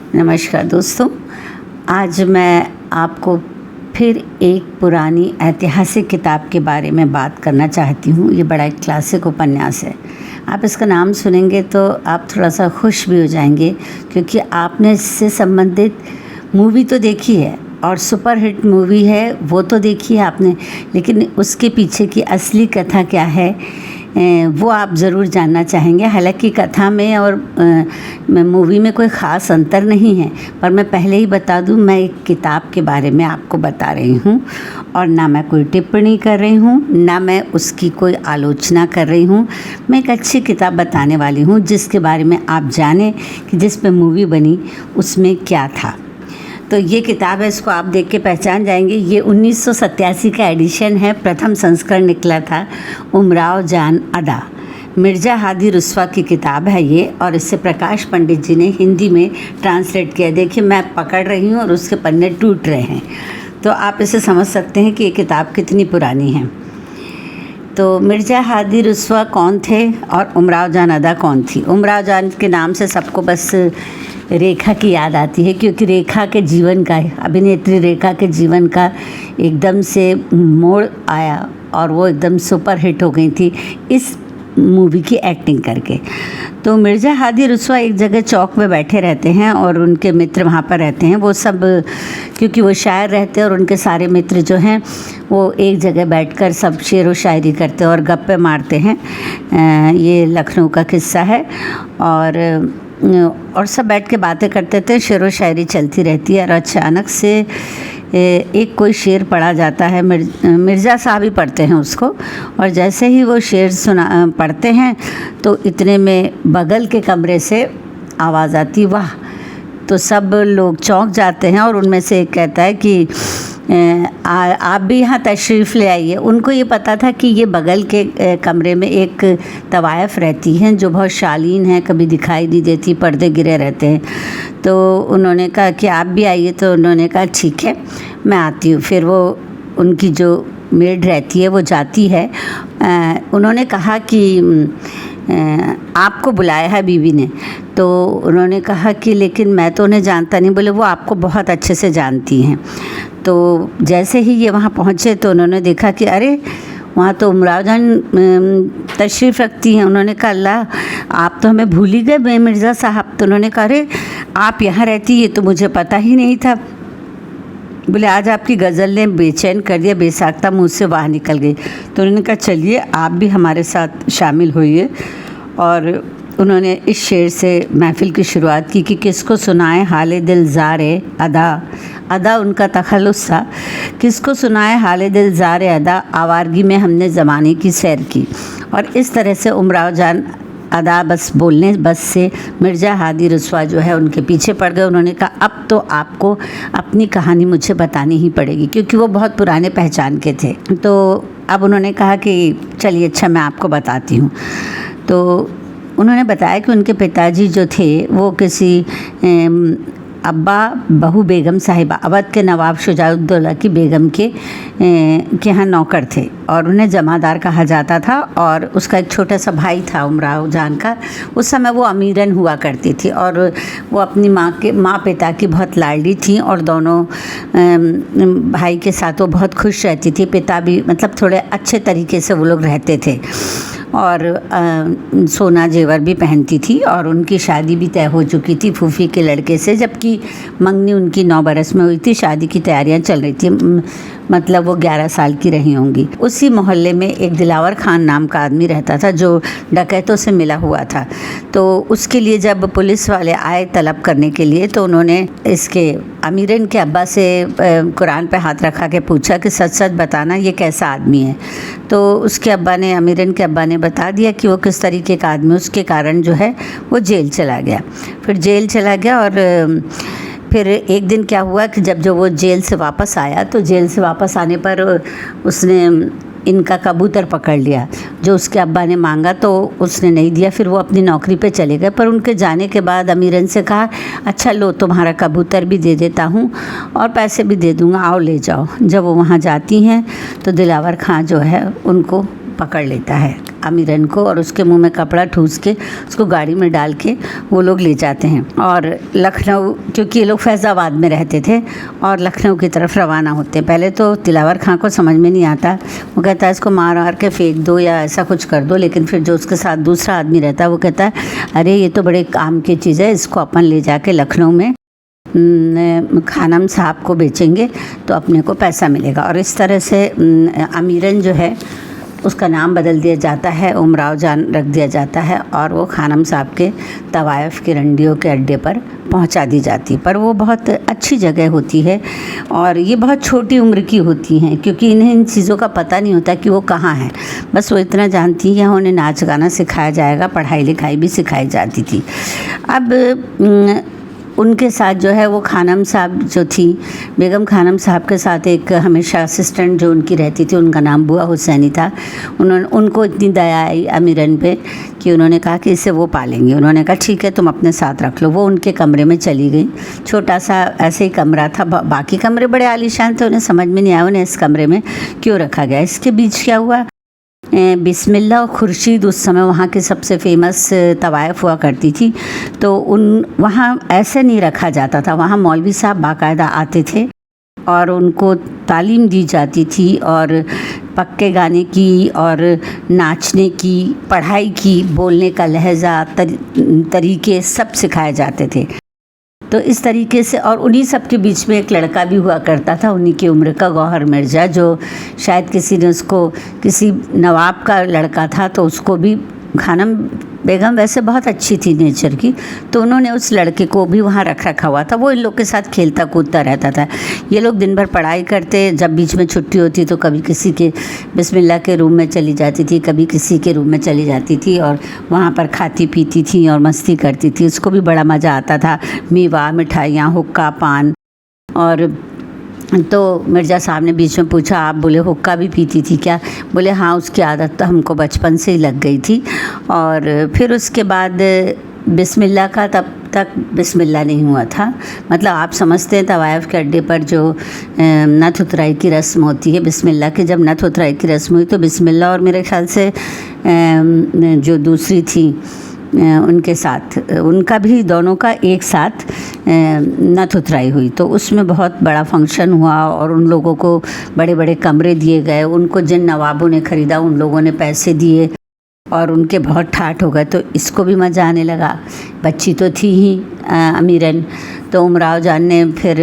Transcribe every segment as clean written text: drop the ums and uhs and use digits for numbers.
नमस्कार दोस्तों, आज मैं आपको फिर एक पुरानी ऐतिहासिक किताब के बारे में बात करना चाहती हूँ। ये बड़ा एक क्लासिक उपन्यास है। आप इसका नाम सुनेंगे तो आप थोड़ा सा खुश भी हो जाएंगे, क्योंकि आपने इससे संबंधित मूवी तो देखी है और सुपरहिट मूवी है वो तो देखी है आपने, लेकिन उसके पीछे की असली कथा क्या है वो आप ज़रूर जानना चाहेंगे। हालांकि कथा में और मूवी में कोई ख़ास अंतर नहीं है, पर मैं पहले ही बता दूं, मैं एक किताब के बारे में आपको बता रही हूं और ना मैं कोई टिप्पणी कर रही हूं, ना मैं उसकी कोई आलोचना कर रही हूं। मैं एक अच्छी किताब बताने वाली हूं जिसके बारे में आप जानें कि जिस पे मूवी बनी उसमें क्या था। तो ये किताब है, इसको आप देख के पहचान जाएंगे। ये 1987 का एडिशन है, प्रथम संस्करण निकला था। उमराव जान अदा, मिर्ज़ा हादी रुस्वा की किताब है ये, और इससे प्रकाश पंडित जी ने हिंदी में ट्रांसलेट किया। देखिए मैं पकड़ रही हूँ और उसके पन्ने टूट रहे हैं, तो आप इसे समझ सकते हैं कि ये किताब कितनी पुरानी है। तो मिर्ज़ा हादी रुस्वा कौन थे और उमराव जान अदा कौन थी? उमराव जान के नाम से सबको बस रेखा की याद आती है, क्योंकि रेखा के जीवन का, अभिनेत्री रेखा के जीवन का एकदम से मोड़ आया और वो एकदम सुपरहिट हो गई थी इस मूवी की एक्टिंग करके। तो मिर्ज़ा हादी रुस्वा एक जगह चौक में बैठे रहते हैं और उनके मित्र वहाँ पर रहते हैं। वो सब, क्योंकि वो शायर रहते हैं और उनके सारे मित्र जो हैं वो एक जगह बैठकर सब शेर व शायरी करते और गप्पे मारते हैं। ये लखनऊ का किस्सा है। और सब बैठ के बातें करते थे, शेर व शायरी चलती रहती है। और अचानक से एक कोई शेर पढ़ा जाता है। मिर्ज़ा साहब ही पढ़ते हैं उसको, और जैसे ही वो शेर पढ़ते हैं तो इतने में बगल के कमरे से आवाज़ आती, वाह! तो सब लोग चौंक जाते हैं और उनमें से एक कहता है कि आप भी यहाँ तशरीफ़ ले आइए। उनको ये पता था कि ये बगल के कमरे में एक तवायफ़ रहती हैं जो बहुत शालीन है, कभी दिखाई नहीं देती, पर्दे गिरे रहते हैं। तो उन्होंने कहा कि आप भी आइए। तो उन्होंने कहा ठीक है, मैं आती हूँ। फिर वो उनकी जो मेड रहती है वो जाती है। उन्होंने कहा कि आपको बुलाया है बीवी ने। तो उन्होंने कहा कि लेकिन मैं तो उन्हें जानता नहीं। बोले वो आपको बहुत अच्छे से जानती हैं। तो जैसे ही ये वहाँ पहुँचे तो उन्होंने देखा कि अरे वहाँ तो उमराव जान तशरीफ़ रखती हैं। उन्होंने कहा अल्लाह, आप तो हमें भूल ही गए मिर्ज़ा साहब। तो उन्होंने कहा अरे आप यहाँ रहती, ये तो मुझे पता ही नहीं था। बोले आज आपकी गज़ल ने बेचैन कर दिया, बेसाख्ता मुँह से बाहर निकल गई। तो उन्होंने कहा चलिए आप भी हमारे साथ शामिल होइए। और उन्होंने इस शेर से महफ़िल की शुरुआत की कि किसको सुनाए हाले दिल ज़ारे अदा। अदा उनका तखल्लुस था। किसको सुनाए हाले दिल ज़ारे अदा, आवारगी में हमने ज़माने की सैर की। और इस तरह से उमराव जान अदा बस से मिर्ज़ा हादी रुस्वा जो है उनके पीछे पड़ गए। उन्होंने कहा अब तो आपको अपनी कहानी मुझे बतानी ही पड़ेगी, क्योंकि वो बहुत पुराने पहचान के थे। तो अब उन्होंने कहा कि चलिए अच्छा मैं आपको बताती हूँ। तो उन्होंने बताया कि उनके पिताजी जो थे वो किसी अब्बा बहू बेगम साहिबा, अवध के नवाब शुजाउद्दौला की बेगम के यहाँ नौकर थे और उन्हें जमादार कहा जाता था। और उसका एक छोटा सा भाई था उमराव जान का। उस समय वो अमीरन हुआ करती थी और वो अपनी माँ पिता की बहुत लाडली थी और दोनों भाई के साथ वो बहुत खुश रहती थी। पिता भी मतलब थोड़े अच्छे तरीके से वो लोग रहते थे और सोना जेवर भी पहनती थी। और उनकी शादी भी तय हो चुकी थी फूफी के लड़के से, जबकि मंगनी उनकी 9 बरस में हुई थी। शादी की तैयारियां चल रही थी, मतलब वो 11 साल की रही होंगी। उसी मोहल्ले में एक दिलावर खान नाम का आदमी रहता था जो डकैतों से मिला हुआ था। तो उसके लिए जब पुलिस वाले आए तलब करने के लिए, तो उन्होंने इसके अमीरन के अब्बा से कुरान पे हाथ रखा के पूछा कि सच सच बताना ये कैसा आदमी है। तो उसके अब्बा ने, अमीरन के अब्बा ने बता दिया कि वो किस तरीके का आदमी। उसके कारण जो है वो जेल चला गया। फिर जेल चला गया और फिर एक दिन क्या हुआ कि जब वो जेल से वापस आया, तो जेल से वापस आने पर उसने इनका कबूतर पकड़ लिया जो उसके अब्बा ने मांगा, तो उसने नहीं दिया। फिर वो अपनी नौकरी पे चले गए। पर उनके जाने के बाद अमीरन से कहा अच्छा लो तुम्हारा कबूतर भी दे देता हूँ और पैसे भी दे दूँगा, आओ ले जाओ। जब वो वहाँ जाती हैं तो दिलावर खां जो है उनको पकड़ लेता है। अमीरन को और उसके मुंह में कपड़ा ठूस के उसको गाड़ी में डाल के वो लोग ले जाते हैं और लखनऊ, क्योंकि ये लोग फैज़ाबाद में रहते थे और लखनऊ की तरफ रवाना होते हैं। पहले तो दिलावर खां को समझ में नहीं आता, वो कहता है इसको मार मार के फेंक दो या ऐसा कुछ कर दो, लेकिन फिर जो उसके साथ दूसरा आदमी रहता है वो कहता है अरे ये तो बड़े काम की चीज़ है, इसको अपन ले जाके लखनऊ में खानम साहब को बेचेंगे तो अपने को पैसा मिलेगा। और इस तरह से अमीरन जो है उसका नाम बदल दिया जाता है, उमराव जान रख दिया जाता है और वो खानम साहब के तवायफ़ की रंडियों के अड्डे पर पहुंचा दी जाती है। पर वो बहुत अच्छी जगह होती है और ये बहुत छोटी उम्र की होती हैं, क्योंकि इन्हें इन चीज़ों का पता नहीं होता कि वो कहाँ हैं। बस वो इतना जानती हैं उन्हें नाच गाना सिखाया जाएगा, पढ़ाई लिखाई भी सिखाई जाती थी। अब उनके साथ जो है वो खानम साहब जो थी, बेगम खानम साहब के साथ एक हमेशा असिस्टेंट जो उनकी रहती थी, उनका नाम बुआ हुसैनी था। उनको इतनी दया आई अमीरन पे कि उन्होंने कहा कि इसे वो पालेंगे। उन्होंने कहा ठीक है तुम अपने साथ रख लो। वो उनके कमरे में चली गई। छोटा सा ऐसे ही कमरा था, बाकी कमरे बड़े आलीशान थे, उन्हें समझ में नहीं आया उन्हें इस कमरे में क्यों रखा गया। इसके बीच क्या हुआ, बिस्मिल्लाह और खुर्शीद उस समय वहाँ की सबसे फेमस तवायफ़ हुआ करती थी, तो वहाँ ऐसे नहीं रखा जाता था। वहाँ मौलवी साहब बाकायदा आते थे और उनको तालीम दी जाती थी और पक्के गाने की और नाचने की, पढ़ाई की, बोलने का लहजा, तरीके सब सिखाए जाते थे। तो इस तरीके से, और उन्हीं सब के बीच में एक लड़का भी हुआ करता था उन्हीं की उम्र का, गौहर मिर्ज़ा, जो शायद किसी ने उसको, किसी नवाब का लड़का था तो उसको भी, खानम बेगम वैसे बहुत अच्छी थी नेचर की, तो उन्होंने उस लड़के को भी वहाँ रखा हुआ था। वो इन लोग के साथ खेलता कूदता रहता था। ये लोग दिन भर पढ़ाई करते, जब बीच में छुट्टी होती तो कभी किसी के बिस्मिल्लाह के रूम में चली जाती थी, कभी किसी के रूम में चली जाती थी और वहाँ पर खाती पीती थी और मस्ती करती थी। उसको भी बड़ा मज़ा आता था, मेवा, मिठाइयाँ, हुक्का, पान। और तो मिर्ज़ा साहब ने बीच में पूछा आप, बोले हुक्का भी पीती थी क्या? बोले हाँ, उसकी आदत तो हमको बचपन से ही लग गई थी। और फिर उसके बाद बिस्मिल्लाह का, तब तक बिस्मिल्लाह नहीं हुआ था। मतलब आप समझते हैं तवायफ़ के अड्डे पर जो नथ उतराई की रस्म होती है बिस्मिल्लाह की, जब नथ उतराई की रस्म हुई तो बिस्मिल्लाह और मेरे ख्याल से जो दूसरी थी उनके साथ, उनका भी, दोनों का एक साथ नथ उतराई हुई। तो उसमें बहुत बड़ा फंक्शन हुआ और उन लोगों को बड़े बड़े कमरे दिए गए। उनको जिन नवाबों ने ख़रीदा उन लोगों ने पैसे दिए और उनके बहुत ठाठ हो गए। तो इसको भी मज़ा आने लगा, बच्ची तो थी ही अमीरन। तो उमराव जान ने फिर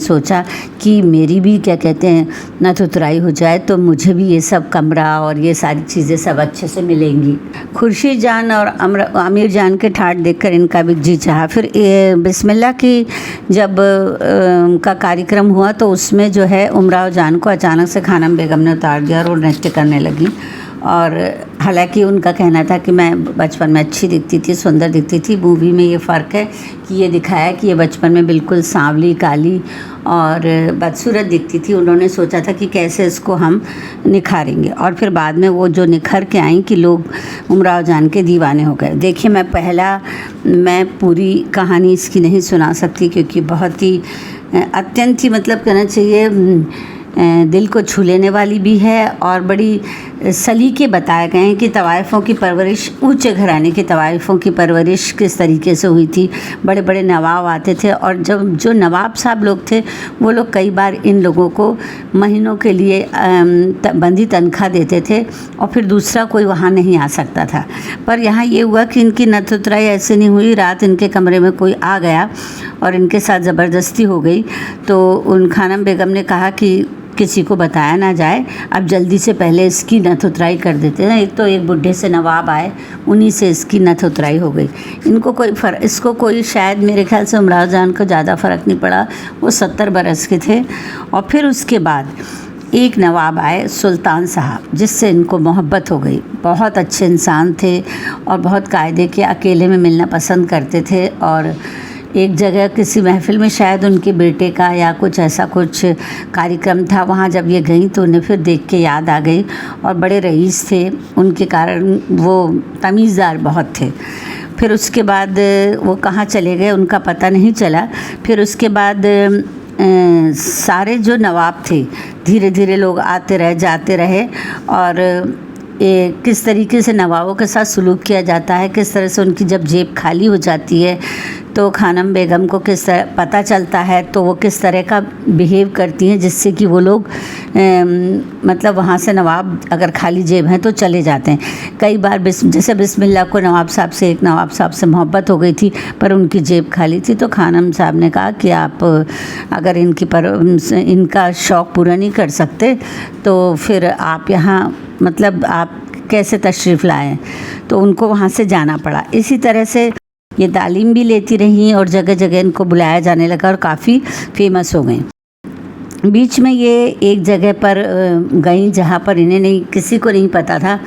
सोचा कि मेरी भी, क्या कहते हैं, नथ उतराई हो जाए तो मुझे भी ये सब कमरा और ये सारी चीज़ें सब अच्छे से मिलेंगी। खुर्शीद जान और अमीर जान के ठाठ देखकर इनका भी जी चाहा। फिर बिस्मिल्लाह की जब का कार्यक्रम हुआ तो उसमें जो है उमराव जान को अचानक से खानम बेगम ने उतार दिया और वो नृत्य करने लगी। और हालांकि उनका कहना था कि मैं बचपन में अच्छी दिखती थी, सुंदर दिखती थी। मूवी में ये फ़र्क है कि ये दिखाया कि ये बचपन में बिल्कुल सांवली, काली और बदसूरत दिखती थी। उन्होंने सोचा था कि कैसे इसको हम निखारेंगे, और फिर बाद में वो जो निखर के आई कि लोग उमराव जान के दीवाने हो गए। देखिए, मैं पूरी कहानी इसकी नहीं सुना सकती क्योंकि बहुत ही अत्यंत ही, मतलब कहना चाहिए, दिल को छू लेने वाली भी है और बड़ी सलीके बताए गए हैं कि तवायफ़ों की परवरिश, ऊंचे घराने की तवायफ़ों की परवरिश किस तरीके से हुई थी। बड़े बड़े नवाब आते थे और जब जो नवाब साहब लोग थे वो लोग कई बार इन लोगों को महीनों के लिए बंदी तनख्वाह देते थे और फिर दूसरा कोई वहाँ नहीं आ सकता था। पर यहाँ ये हुआ कि इनकी नथ उतराई ऐसे नहीं हुई, रात इनके कमरे में कोई आ गया और इनके साथ ज़बरदस्ती हो गई। तो उन खानम बेगम ने कहा कि किसी को बताया ना जाए, अब जल्दी से पहले इसकी नथ उतराई कर देते हैं। एक तो एक बुढ़े से नवाब आए, उन्हीं से इसकी नथ उतराई हो गई। इसको कोई, शायद मेरे ख्याल से उमराव जान को ज़्यादा फ़र्क नहीं पड़ा, वो 70 बरस के थे। और फिर उसके बाद एक नवाब आए, सुल्तान साहब, जिससे इनको मोहब्बत हो गई। बहुत अच्छे इंसान थे और बहुत कायदे के, अकेले में मिलना पसंद करते थे। और एक जगह किसी महफ़िल में शायद उनके बेटे का या कुछ ऐसा कुछ कार्यक्रम था, वहाँ जब ये गई तो उन्हें फिर देख के याद आ गई। और बड़े रईस थे, उनके कारण वो तमीज़दार बहुत थे। फिर उसके बाद वो कहाँ चले गए उनका पता नहीं चला। फिर उसके बाद सारे जो नवाब थे, धीरे धीरे लोग आते रहे, जाते रहे और किस तरीके से नवाबों के साथ सलूक किया जाता है, किस तरह से उनकी जब जेब खाली हो जाती है तो खानम बेगम को किस तरह पता चलता है, तो वो किस तरह का बिहेव करती हैं जिससे कि वो लोग मतलब वहाँ से नवाब अगर खाली जेब हैं तो चले जाते हैं। कई बार जैसे बिस्मिल्लाह को एक नवाब साहब से मोहब्बत हो गई थी पर उनकी जेब खाली थी, तो खानम साहब ने कहा कि आप अगर इनका शौक़ पूरा नहीं कर सकते तो फिर आप यहाँ मतलब आप कैसे तशरीफ़ लाएँ, तो उनको वहाँ से जाना पड़ा। इसी तरह से ये तालीम भी लेती रहीं और जगह जगह इनको बुलाया जाने लगा और काफ़ी फेमस हो गई। बीच में ये एक जगह पर गई जहाँ पर इन्हें किसी को नहीं पता था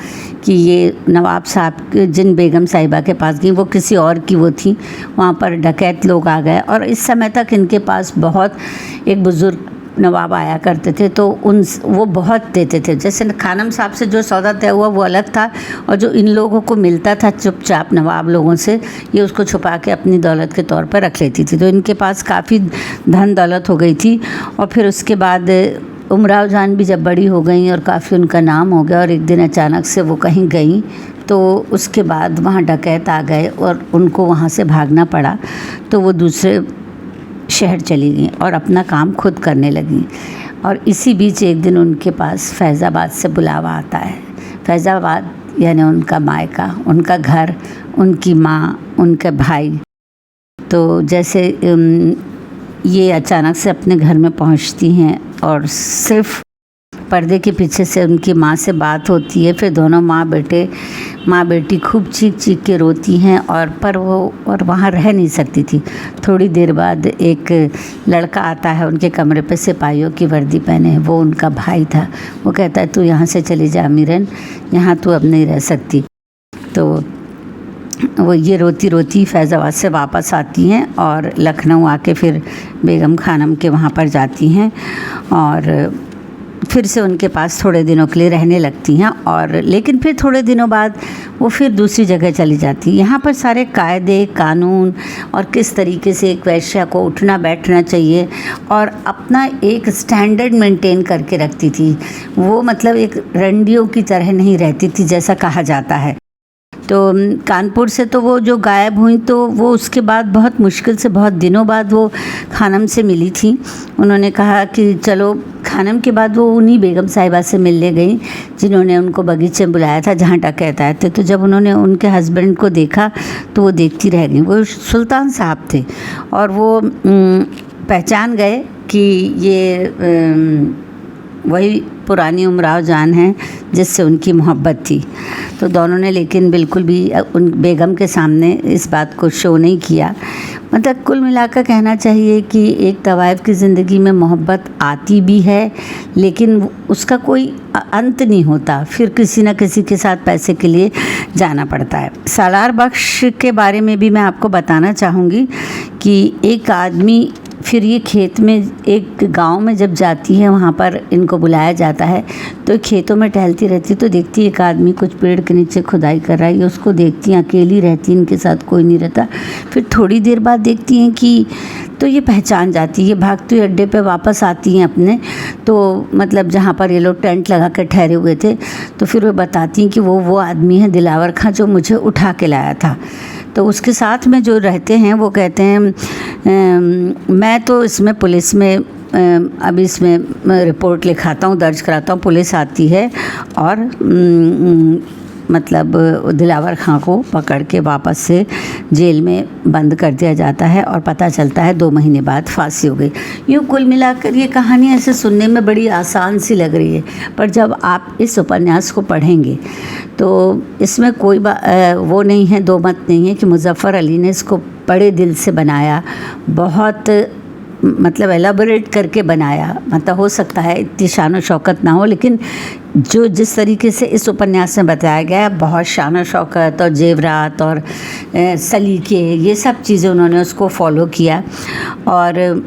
कि ये नवाब साहब जिन बेगम साहिबा के पास गई वो किसी और की वो थी। वहाँ पर डकैत लोग आ गए और इस समय तक इनके पास बहुत एक बुज़ुर्ग नवाब आया करते थे, तो वो बहुत देते थे। जैसे खानम साहब से जो सौदा तय हुआ वो अलग था, और जो इन लोगों को मिलता था चुपचाप नवाब लोगों से, ये उसको छुपा के अपनी दौलत के तौर पर रख लेती थी। तो इनके पास काफ़ी धन दौलत हो गई थी। और फिर उसके बाद उमराव जान भी जब बड़ी हो गई और काफ़ी उनका नाम हो गया, और एक दिन अचानक से वो कहीं गई तो उसके बाद वहाँ डकैत आ गए और उनको वहाँ से भागना पड़ा। तो वो दूसरे शहर चली गई और अपना काम खुद करने लगी। और इसी बीच एक दिन उनके पास फैज़ाबाद से बुलावा आता है। फैज़ाबाद यानी उनका मायका, उनका घर, उनकी माँ, उनके भाई। तो जैसे ये अचानक से अपने घर में पहुंचती हैं और सिर्फ पर्दे के पीछे से उनकी माँ से बात होती है। फिर दोनों माँ बेटी खूब चीख चीख के रोती हैं और वहाँ रह नहीं सकती थी। थोड़ी देर बाद एक लड़का आता है उनके कमरे पे, सिपाहियों की वर्दी पहने, वो उनका भाई था। वो कहता है तू यहाँ से चली जा मीरन, यहाँ तू अब नहीं रह सकती। तो वो ये रोती रोती फैज़ाबाद से वापस आती हैं और लखनऊ आके फिर बेगम खानम के वहाँ पर जाती हैं और फिर से उनके पास थोड़े दिनों के लिए रहने लगती हैं। और लेकिन फिर थोड़े दिनों बाद वो फिर दूसरी जगह चली जाती। यहाँ पर सारे कायदे कानून और किस तरीके से एक वैश्या को उठना बैठना चाहिए और अपना एक स्टैंडर्ड मेंटेन करके रखती थी। वो मतलब एक रंडियों की तरह नहीं रहती थी जैसा कहा जाता है। तो कानपुर से तो वो जो गायब हुई, तो वो उसके बाद बहुत मुश्किल से बहुत दिनों बाद वो खानम से मिली थी। उन्होंने कहा कि चलो, खानम के बाद वो उन्हीं बेगम साहिबा से मिलने गई जिन्होंने उनको बगीचे में बुलाया था जहाँ डकैत आए थे। तो जब उन्होंने उनके हस्बैंड को देखा तो वो देखती रह गई। वो सुल्तान साहब थे और वो पहचान गए कि ये वही पुरानी उमराव जान हैं जिससे उनकी मोहब्बत थी। तो दोनों ने लेकिन बिल्कुल भी उन बेगम के सामने इस बात को शो नहीं किया। मतलब कुल मिलाकर कहना चाहिए कि एक तवाइफ की ज़िंदगी में मोहब्बत आती भी है लेकिन उसका कोई अंत नहीं होता, फिर किसी न किसी के साथ पैसे के लिए जाना पड़ता है। सालार बख्श के बारे में भी मैं आपको बताना चाहूँगी कि एक आदमी फिर ये खेत में एक गांव में जब जाती है, वहाँ पर इनको बुलाया जाता है, तो खेतों में टहलती रहती तो देखती है एक आदमी कुछ पेड़ के नीचे खुदाई कर रहा है। ये उसको देखती हैं, अकेली रहती, इनके साथ कोई नहीं रहता। फिर थोड़ी देर बाद देखती हैं कि तो ये पहचान जाती है, ये भागती हुई अड्डे पे वापस आती हैं अपने, तो मतलब जहाँ पर ये लोग टेंट लगा कर ठहरे हुए थे। तो फिर वो बताती हैं कि वो आदमी है दिलावर खां जो मुझे उठा के लाया था। तो उसके साथ में जो रहते हैं वो कहते हैं मैं तो इसमें पुलिस में अभी इसमें रिपोर्ट लिखाता हूँ, दर्ज कराता हूँ। पुलिस आती है और मतलब दिलावर खां को पकड़ के वापस से जेल में बंद कर दिया जाता है और पता चलता है 2 महीने बाद फांसी हो गई। यूँ कुल मिलाकर ये कहानी ऐसे सुनने में बड़ी आसान सी लग रही है, पर जब आप इस उपन्यास को पढ़ेंगे तो इसमें कोई वो नहीं है, दो मत नहीं है कि मुज़फ़्फ़र अली ने इसको बड़े दिल से बनाया, बहुत मतलब एलाबोरेट करके बनाया। मतलब हो सकता है इतनी शान और शौकत ना हो, लेकिन जो जिस तरीके से इस उपन्यास में बताया गया है, बहुत शान और शौकत और जेवरात और सलीके, ये सब चीज़ें उन्होंने उसको फॉलो किया। और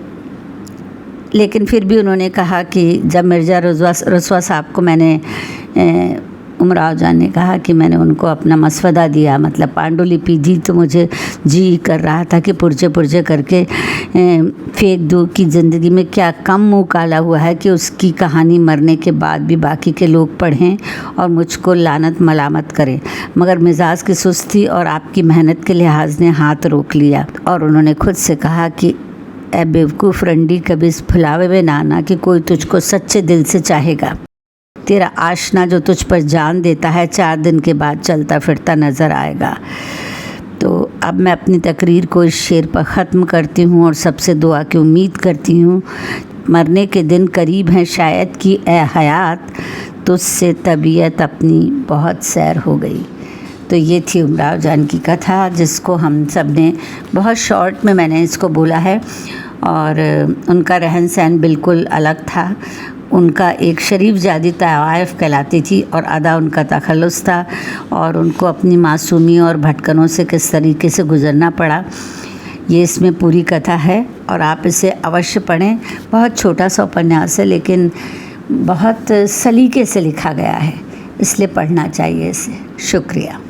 लेकिन फिर भी उन्होंने कहा कि जब मिर्ज़ा रसवा साहब को मैंने उमराव जान ने कहा कि मैंने उनको अपना मसवदा दिया, मतलब पांडुलिपि दी, तो मुझे जी कर रहा था कि पुरजे पुरजे करके फेंक दूँ कि ज़िंदगी में क्या कम मुँह काला हुआ है कि उसकी कहानी मरने के बाद भी बाकी के लोग पढ़ें और मुझको लानत मलामत करें। मगर मिजाज की सुस्ती और आपकी मेहनत के लिहाज ने हाथ रोक लिया और उन्होंने खुद से कहा कि ए बेवकूफ़ रंडी, कभी इस फुलावे में ना आना कि कोई तुझको सच्चे दिल से चाहेगा। तेरा आशना जो तुझ पर जान देता है 4 दिन के बाद चलता फिरता नज़र आएगा। तो अब मैं अपनी तकरीर को इस शेर पर ख़त्म करती हूँ और सबसे दुआ की उम्मीद करती हूँ। मरने के दिन करीब हैं शायद कि ए हयात, तुझसे तबीयत अपनी बहुत सैर हो गई। तो ये थी उमराव जान की कथा, जिसको हम सब ने बहुत शॉर्ट में मैंने इसको बोला है। और उनका रहन सहन बिल्कुल अलग था। उनका एक शरीफ जादी तवाइफ कहलाती थी और अदा उनका तखल्लुस था, और उनको अपनी मासूमी और भटकनों से किस तरीके से गुज़रना पड़ा, ये इसमें पूरी कथा है। और आप इसे अवश्य पढ़ें। बहुत छोटा सा उपन्यास है लेकिन बहुत सलीके से लिखा गया है, इसलिए पढ़ना चाहिए इसे। शुक्रिया।